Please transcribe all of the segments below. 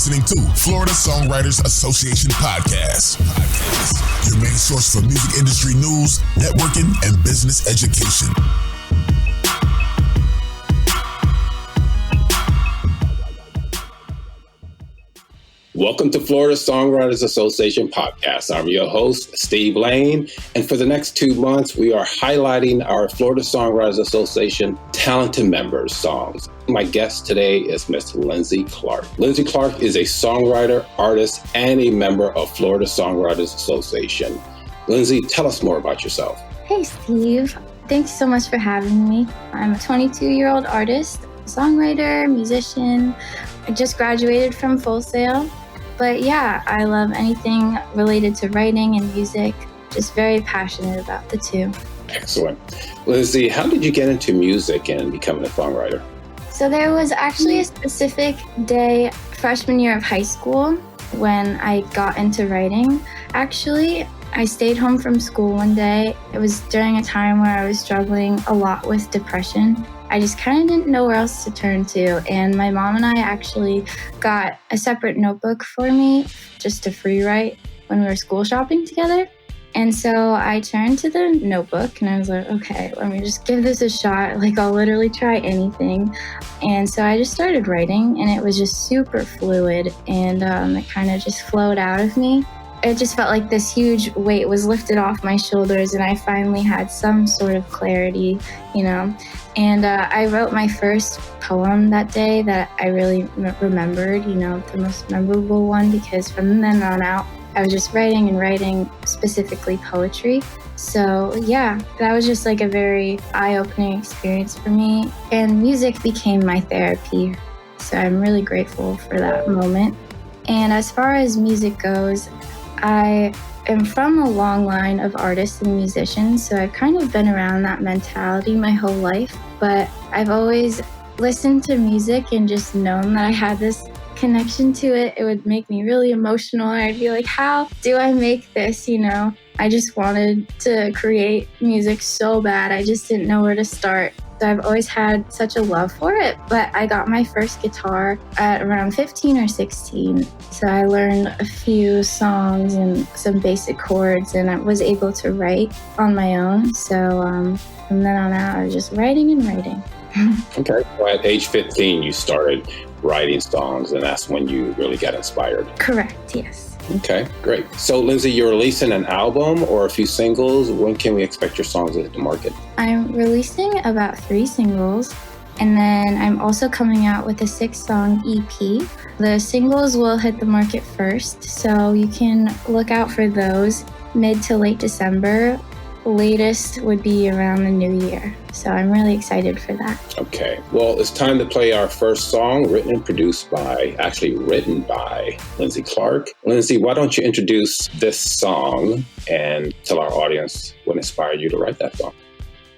listening to Florida Songwriters Association Podcast. Your main source for music industry news, networking, and business education. Welcome to Florida Songwriters Association Podcast. I'm your host, Steve Lane, and for the next 2 months, we are highlighting our Florida Songwriters Association talented members' songs. My guest today is Miss Lindsay Clarke. Lindsay Clarke is a songwriter, artist, and a member of Florida Songwriters Association. Lindsay, tell us more about yourself. Hey, Steve. Thanks so much for having me. I'm a 22-year-old artist, songwriter, musician. I just graduated from Full Sail. But yeah, I love anything related to writing and music. Just very passionate about the two. Excellent. Lindsay, how did you get into music and becoming a songwriter? So there was actually a specific day, freshman year of high school, when I got into writing. Actually, I stayed home from school one day. It was during a time where I was struggling a lot with depression. I just kind of didn't know where else to turn to. And my mom and I actually got a separate notebook for me just to free write when we were school shopping together. And so I turned to the notebook and I was like, okay, let me just give this a shot. Like, I'll literally try anything. And so I just started writing, and it was just super fluid, and it kind of just flowed out of me. It just felt like this huge weight was lifted off my shoulders, and I finally had some sort of clarity, you know. And I wrote my first poem that day that I really remembered, you know, the most memorable one, because from then on out, I was just writing and writing, specifically poetry. So yeah, that was just like a very eye-opening experience for me. And music became my therapy. So I'm really grateful for that moment. And as far as music goes, I am from a long line of artists and musicians, so I've kind of been around that mentality my whole life, but I've always listened to music and just known that I had this connection to it. It would make me really emotional, and I'd be like, how do I make this, you know? I just wanted to create music so bad. I just didn't know where to start. So I've always had such a love for it, but I got my first guitar at around 15 or 16. So I learned a few songs and some basic chords, and I was able to write on my own. So from then on out, I was just writing and writing. Okay. Well, at age 15, you started writing songs, and that's when you really got inspired. Correct, yes. Okay, great. So, Lindsay, you're releasing an album or a few singles. When can we expect your songs to hit the market? I'm releasing about 3 singles, and then I'm also coming out with a 6-song EP. The singles will hit the market first, so you can look out for those mid to late December. Latest would be around the new year. So I'm really excited for that. Okay. Well, it's time to play our first song, written by Lindsay Clarke. Lindsay, why don't you introduce this song and tell our audience what inspired you to write that song?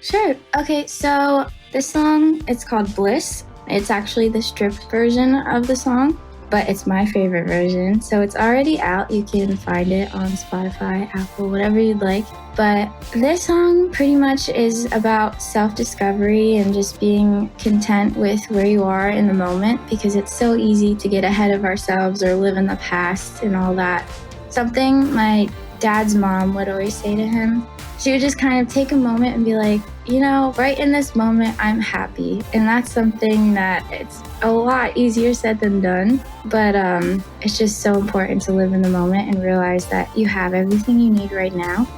Sure. Okay, so this song, it's called Bliss. It's actually the stripped version of the song, but it's my favorite version. So it's already out. You can find it on Spotify, Apple, whatever you'd like. But this song pretty much is about self-discovery and just being content with where you are in the moment, because it's so easy to get ahead of ourselves or live in the past and all that. Something my dad's mom would always say to him, she would just kind of take a moment and be like, you know, right in this moment, I'm happy. And that's something that it's a lot easier said than done. But it's just so important to live in the moment and realize that you have everything you need right now.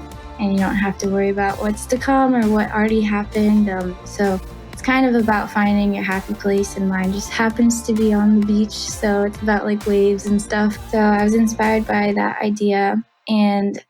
And you don't have to worry about what's to come or what already happened. So it's kind of about finding your happy place, and mine just happens to be on the beach. So it's about like waves and stuff. So I was inspired by that idea. And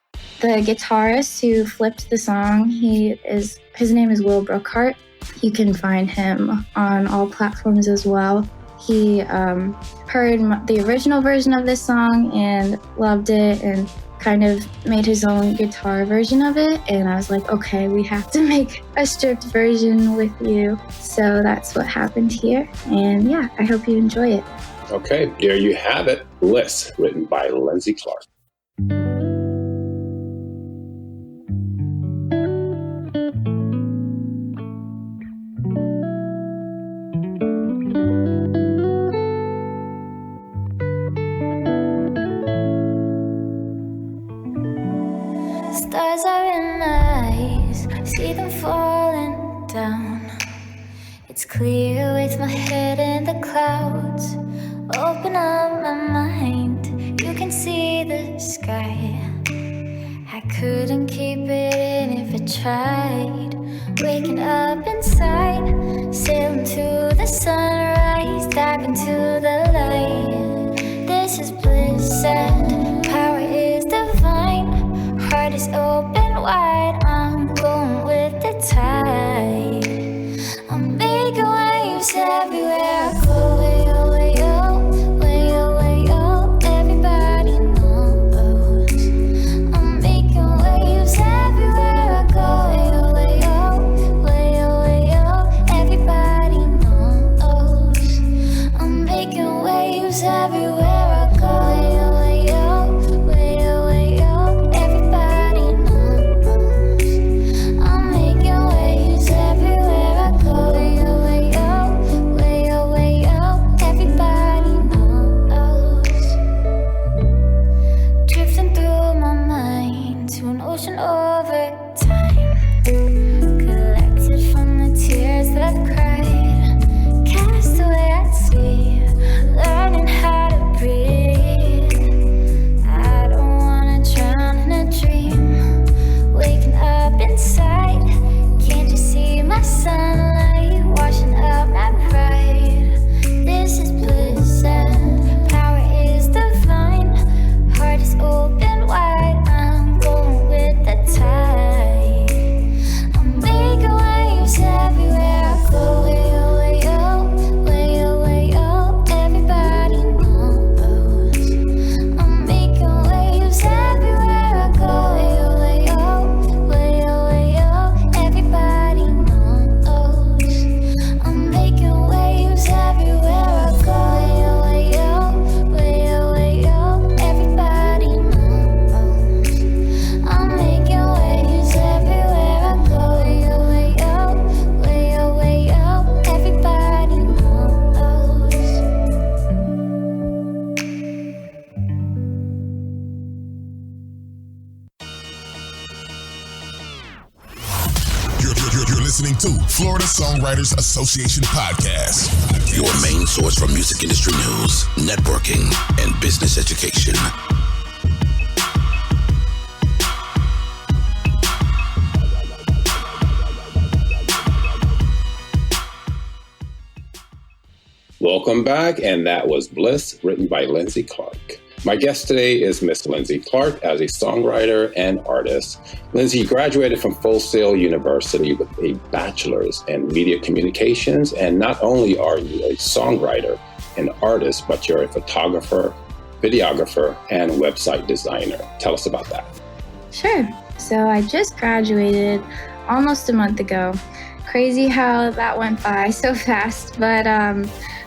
the guitarist who flipped the song, his name is Will Brookhart. You can find him on all platforms as well. He heard the original version of this song and loved it, and kind of made his own guitar version of it. And I was like, okay, we have to make a stripped version with you. So that's what happened here. And yeah, I hope you enjoy it. Okay, there you have it. Bliss, written by Lindsay Clarke. It's clear with my head in the clouds. Open up my mind, you can see the sky. I couldn't keep it in if I tried. Waking up inside, sailing to the sunrise, dive into the light. This is bliss and power is divine. Heart is open wide, I'm going with the tide. I'm making waves everywhere I go. Way oh, way oh, way oh, way oh. Everybody knows I'm making waves everywhere I go. Way oh, way oh, way oh, way oh. Everybody knows I'm making waves everywhere I go. Way oh, way oh, way oh, way oh. Everybody knows I'm making waves everywhere I go. Way oh, way oh, way oh, way oh. Everybody knows. Drifting through my mind to an ocean over time. Collected from the tears that I've cried. Cast away at sea, learning how to breathe. I don't wanna drown in a dream. Waking up inside, can't you see my sunlight washing up my pride? This is bliss and power is divine. Heart is open wide, I'm going with the tide. I'm making waves everywhere I go. Way oh, way oh, way oh, way oh. Everybody knows I'm making waves everywhere I go. Way oh, way oh, way oh, way oh. Everybody knows I'm making waves everywhere I go. Way oh, way oh, way oh, way oh. Everybody knows I'm making waves everywhere I go. Way oh, way oh, way oh, way oh. Everybody knows. You're listening to Florida Songwriters Association Podcast. Your main source for music industry news, networking, and business education. Welcome back, and that was Bliss, written by Lindsay Clarke. My guest today is Miss Lindsay Clarke as a songwriter and artist. Lindsay graduated from Full Sail University with a bachelor's in media communications, and not only are you a songwriter and artist, but you're a photographer, videographer, and website designer. Tell us about that. Sure. So I just graduated almost a month ago. Crazy how that went by so fast. But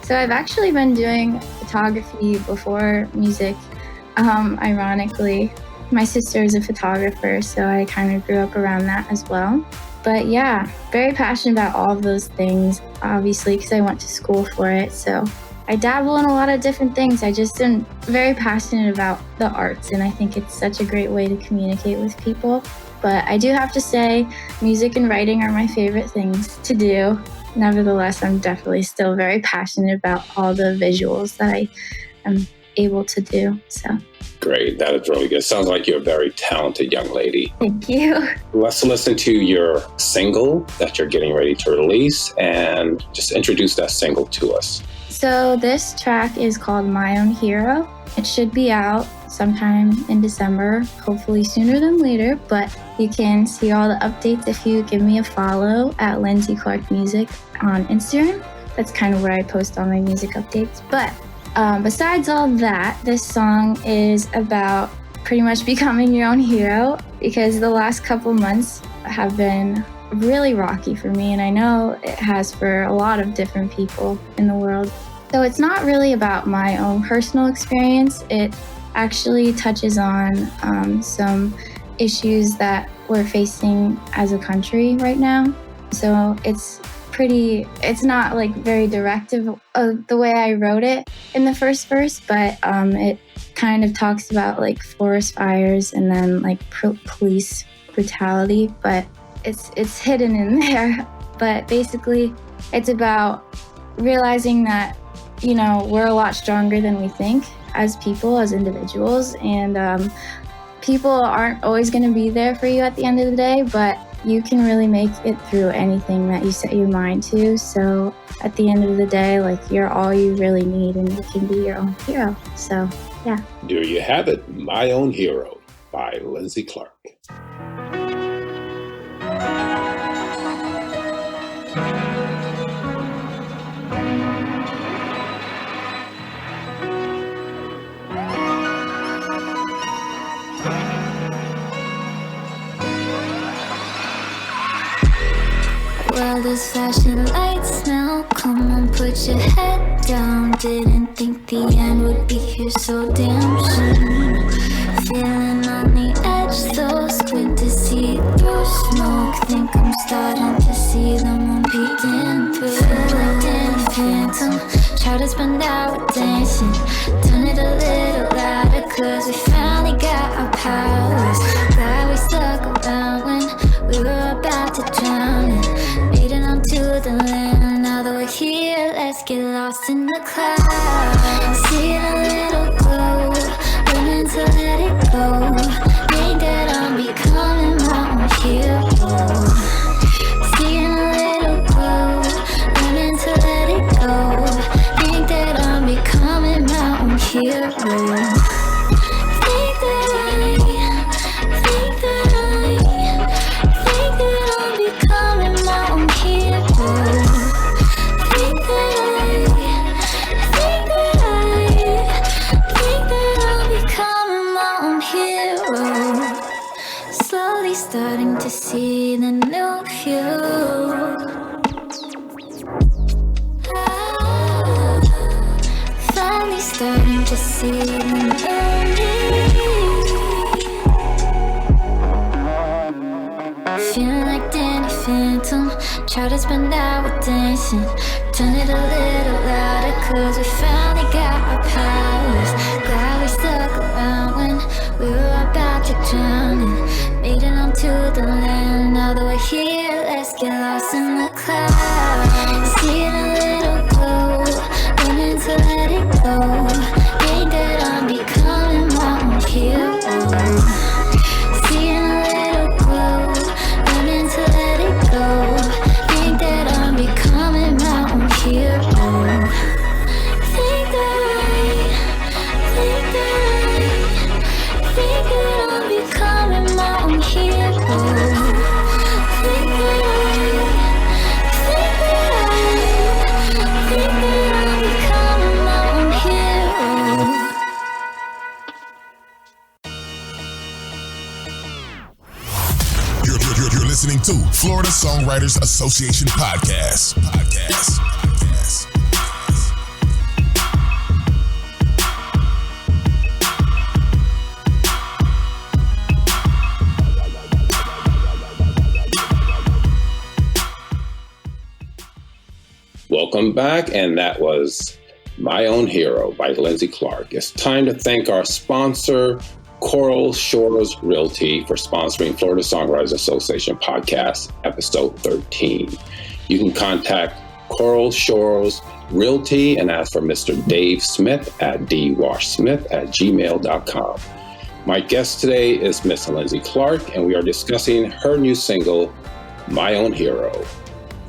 so I've actually been doing photography before music. Ironically, my sister is a photographer, so I kind of grew up around that as well. But yeah, very passionate about all of those things, obviously, because I went to school for it. So I dabble in a lot of different things. I just am very passionate about the arts, and I think it's such a great way to communicate with people. But I do have to say, music and writing are my favorite things to do. Nevertheless, I'm definitely still very passionate about all the visuals that I am able to do. So Great. That is really good. Sounds like you're a very talented young lady. thank you. Let's listen to your single that you're getting ready to release and just introduce that single to us. So this track is called My Own Hero. It should be out sometime in December, hopefully sooner than later, but you can see all the updates if you give me a follow at Lindsay Clarke Music on Instagram. That's kind of where I post all my music updates. But besides all that, this song is about pretty much becoming your own hero, because the last couple months have been really rocky for me, and I know it has for a lot of different people in the world. So it's not really about my own personal experience. It actually touches on some issues that we're facing as a country right now. So it's not like very directive of the way I wrote it in the first verse, but it kind of talks about like forest fires and then like police brutality, but it's hidden in there. But basically, it's about realizing that, we're a lot stronger than we think as people, as individuals, and people aren't always going to be there for you at the end of the day, but you can really make it through anything that you set your mind to. So at the end of the day, you're all you really need, and you can be your own hero. So, yeah. There you have it, My Own Hero by Lindsay Clarke. Well, there's flashing lights now. Come on, put your head down. Didn't think the end would be here so damn soon. Feeling on the edge, though. Squint to see through smoke. Think I'm starting to see the moon peeking through. Feel like Danny Phantom. Try to spend hours dancing. Turn it a little louder, cause we finally got our powers. Glad we stuck around when we were about to drown. Made it onto the land. Now that we're here, let's get lost in the clouds. See a little glow, learning to let it go. Think that I'm becoming my own hero. Seeing a little glow, learning to let it go. Think that I'm becoming my own hero. Starting to see the new view. Finally starting to see the new me. Feeling like Danny Phantom. Try to spend hours dancing. Turn it a little louder, cause we finally got our powers. Glad we stuck around when we were about to drown. Made it onto the land. Now that we're here, let's get lost in the clouds. See a little glow, learning to let it go. Think that I'm becoming my own hero. See a little glow, learning to let it go. Think that I'm becoming my own hero. Think that I'm becoming my own hero. Think that I'm becoming my own hero. You're listening to Florida Songwriters Association Podcast. Welcome back, and that was My Own Hero by Lindsay Clarke. It's time to thank our sponsor, Coral Shores Realty, for sponsoring Florida Songwriters Association Podcast, episode 13. You can contact Coral Shores Realty and ask for Mr. Dave Smith at dwashsmith@gmail.com. My guest today is Miss Lindsay Clarke, and we are discussing her new single, My Own Hero.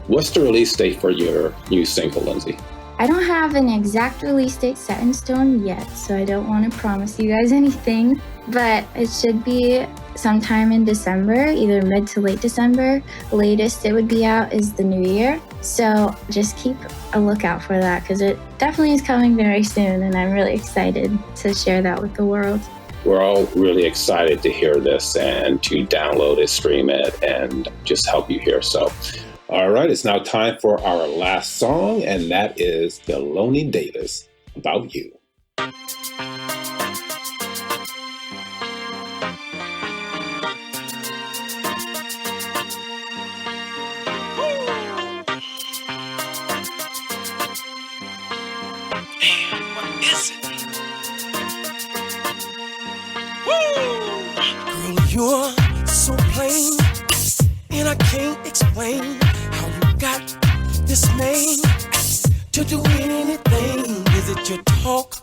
What's the release date for your new single, Lindsay? I don't have an exact release date set in stone yet, so I don't want to promise you guys anything, but it should be sometime in December, either mid to late December. The latest it would be out is the new year, so just keep a lookout for that, because it definitely is coming very soon, and I'm really excited to share that with the world. We're all really excited to hear this and to download it, stream it, and just help you here. So, all right, it's now time for our last song, and that is Deloney Davis, About You. You're so plain, and I can't explain how you got this name to do anything. Is it your talk,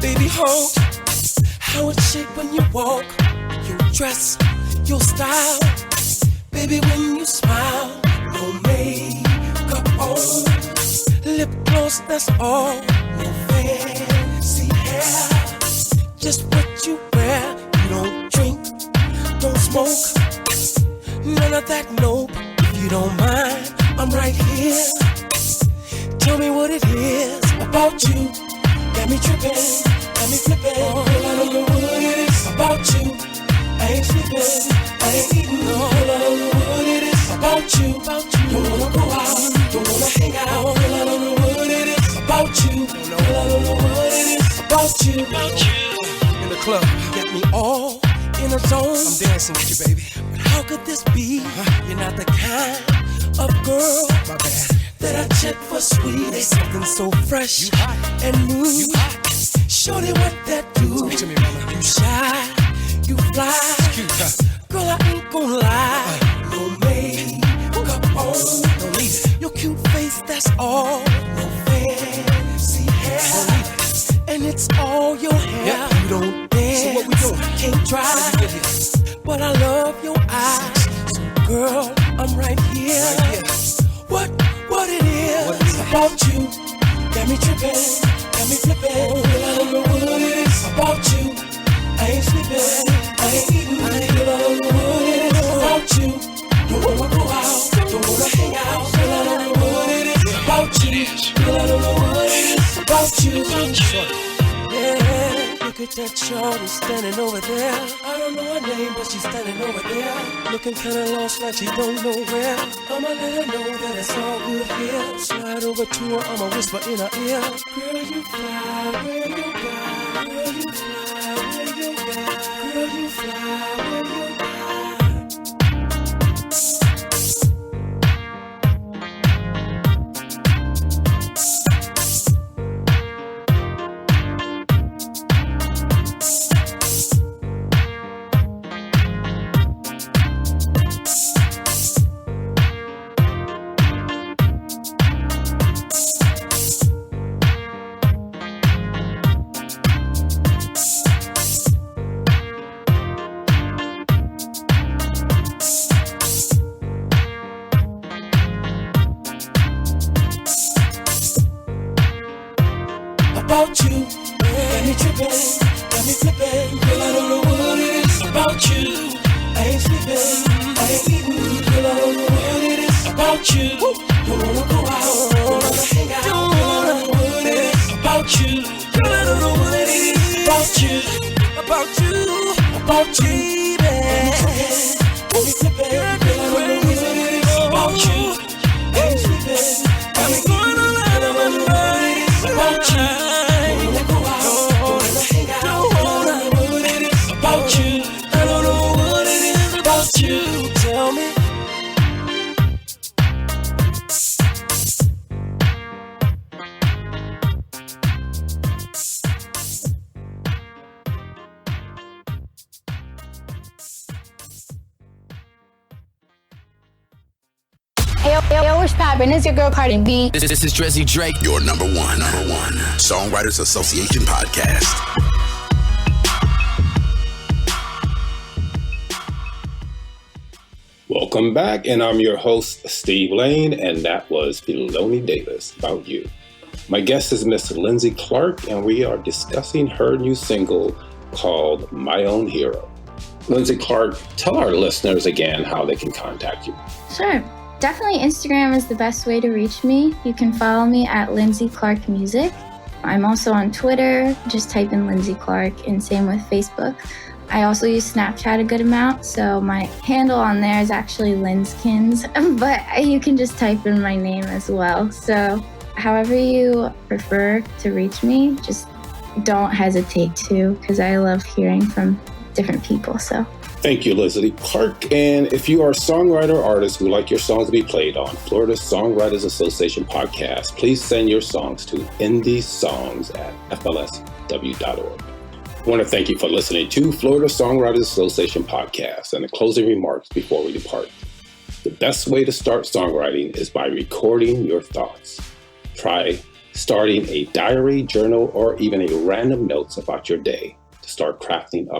baby honk? How it shake when you walk, your dress, your style, baby when you smile. No makeup on, lip gloss, that's all. No fancy hair, just what you wear. You don't drink, don't smoke, none of that, nope. If you don't mind, I'm right here. Tell me what it is about you, got me tripping, got me flipping. I don't know what it is about you. I ain't sleeping, I ain't eating. I don't know what it is about you. Don't wanna go out, don't wanna hang out. I don't know what it is about you. I don't know what it is about you. In the club, get me all in a zone. I'm dancing with you, baby. But how could this be? You're not the kind of girl, my bad, that I check for sweet. There's something so fresh and new. Shorty, what that do? Speak to me, mama. You shy, you fly. Girl, I ain't gon' lie. No makeup on, no need it. Your cute face, that's all. No fancy hair, and it's all your hair. Yeah. You don't dance, so what we doing? Can't try, but I love your eyes. So girl, I'm right here. What it is about you? Got me tripping, got me flipping. I don't know what it is about you. I ain't sleeping, I ain't eating. I don't know what it is about you. Don't wanna go out, don't wanna hang out. I don't know what it is about you. I don't know what it is about you. Yeah, look at that shorty standing over there. I don't know her name, but she's standing over there, looking kinda lost like she don't know where. I'ma let her know that it's all good here. Slide over to her, I'ma whisper in her ear. Girl, you fly where you got. Girl, you fly where you got. Girl, you fly where you got. About you, got me tripping, got me flipping. Girl, I don't know what it is about you. I ain't sleeping, I ain't eating. Girl, I don't know what it is about you. Don't wanna go out, don't wanna hang out. Girl, I don't know what it is about you. Girl, I don't know what it is about you. About you, baby. Got me flipping, girl, I don't know what it is about you. I ain't sleeping, got me going around. I don't know what it is about you. You tell me. Yo, what's poppin'? It's your girl Cardi B. This is Drizzy Drake, your number one Songwriters Association Podcast. Welcome back, and I'm your host, Steve Lane, and that was Filoni Davis, About You. My guest is Miss Lindsay Clarke, and we are discussing her new single called My Own Hero. Lindsay Clarke, tell our listeners again how they can contact you. Sure. Definitely Instagram is the best way to reach me. You can follow me at Lindsay Clarke Music. I'm also on Twitter, just type in Lindsay Clarke, and same with Facebook. I also use Snapchat a good amount, so my handle on there is actually Linskins, but you can just type in my name as well. So however you prefer to reach me, just don't hesitate to, because I love hearing from different people. So thank you, Lindsay Clarke. And if you are a songwriter or artist who would like your songs to be played on Florida Songwriters Association Podcast, please send your songs to indiesongs@flsw.org. I want to thank you for listening to Florida Songwriters Association Podcast and the closing remarks before we depart. The best way to start songwriting is by recording your thoughts. Try starting a diary, journal, or even a random notes about your day to start crafting a